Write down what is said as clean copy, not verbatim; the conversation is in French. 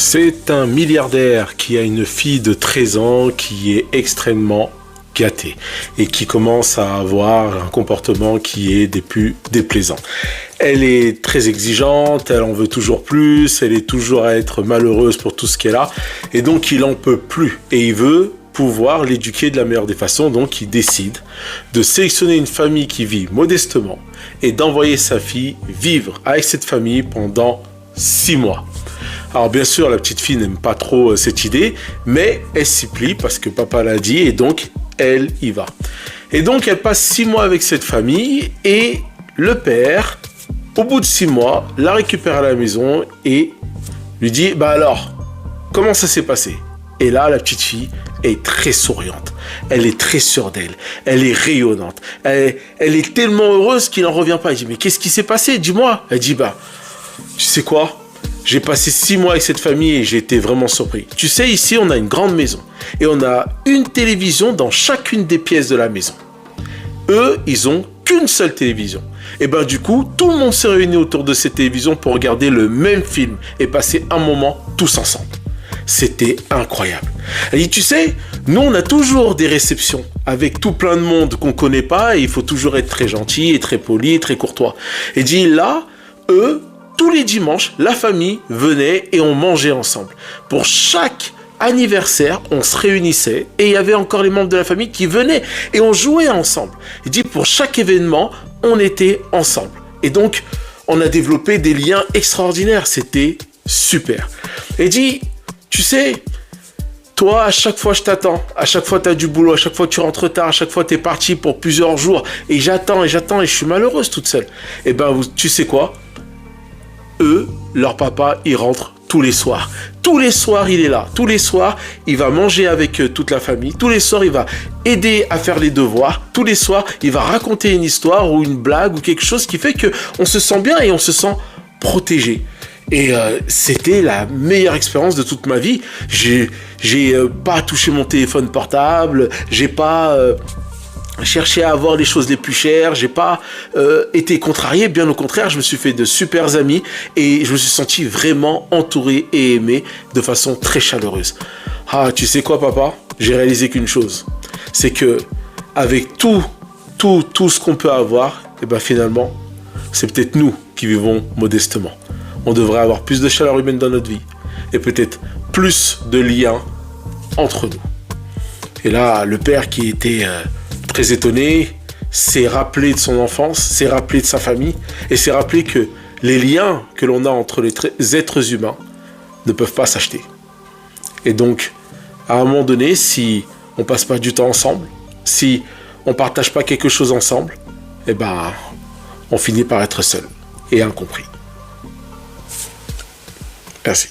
C'est un milliardaire qui a une fille de 13 ans qui est extrêmement gâtée et qui commence à avoir un comportement qui est des plus déplaisants. Elle est très exigeante, elle en veut toujours plus, elle est toujours à être malheureuse pour tout ce qu'elle a et donc il en peut plus et il veut pouvoir l'éduquer de la meilleure des façons, donc il décide de sélectionner une famille qui vit modestement et d'envoyer sa fille vivre avec cette famille pendant 6 mois. Alors bien sûr, la petite fille n'aime pas trop cette idée, mais elle s'y plie parce que papa l'a dit et donc elle y va. Et donc elle passe 6 mois avec cette famille et le père, au bout de 6 mois, la récupère à la maison et lui dit « Bah alors, comment ça s'est passé ?» Et là, la petite fille est très souriante, elle est très sûre d'elle, elle est rayonnante, elle est tellement heureuse qu'il n'en revient pas. Il dit « Mais qu'est-ce qui s'est passé? Dis-moi » Elle dit « Bah, tu sais quoi ? J'ai passé 6 mois avec cette famille et j'ai été vraiment surpris. Tu sais, ici, on a une grande maison et on a une télévision dans chacune des pièces de la maison. Eux, ils ont qu'une seule télévision. Et ben du coup, tout le monde s'est réuni autour de cette télévision pour regarder le même film et passer un moment tous ensemble. C'était incroyable. Elle dit, tu sais, nous, on a toujours des réceptions avec tout plein de monde qu'on connaît pas et il faut toujours être très gentil et très poli et très courtois. Et dit, là, eux, tous les dimanches, la famille venait et on mangeait ensemble. Pour chaque anniversaire, on se réunissait et il y avait encore les membres de la famille qui venaient et on jouait ensemble. Il dit pour chaque événement, on était ensemble. Et donc, on a développé des liens extraordinaires. C'était super. Et dit, tu sais, toi, à chaque fois, je t'attends. À chaque fois, tu as du boulot. À chaque fois, tu rentres tard. À chaque fois, tu es parti pour plusieurs jours. Et j'attends et je suis malheureuse toute seule. Et ben, tu sais quoi ? Eux, leur papa, il rentre tous les soirs. Tous les soirs, il est là. Tous les soirs, il va manger avec toute la famille. Tous les soirs, il va aider à faire les devoirs. Tous les soirs, il va raconter une histoire ou une blague ou quelque chose qui fait qu'on se sent bien et on se sent protégé. Et c'était la meilleure expérience de toute ma vie. J'ai pas touché mon téléphone portable. J'ai pas cherché à avoir les choses les plus chères, j'ai pas été contrarié, bien au contraire, je me suis fait de super amis et je me suis senti vraiment entouré et aimé de façon très chaleureuse. Ah, tu sais quoi, papa? J'ai réalisé qu'une chose, c'est que avec tout ce qu'on peut avoir, et ben finalement, c'est peut-être nous qui vivons modestement. On devrait avoir plus de chaleur humaine dans notre vie et peut-être plus de liens entre nous. Et là, le père qui était très étonné, s'est rappelé de son enfance, s'est rappelé de sa famille et s'est rappelé que les liens que l'on a entre les êtres humains ne peuvent pas s'acheter. Et donc, à un moment donné, si on passe pas du temps ensemble, si on partage pas quelque chose ensemble, eh ben, on finit par être seul et incompris. Merci.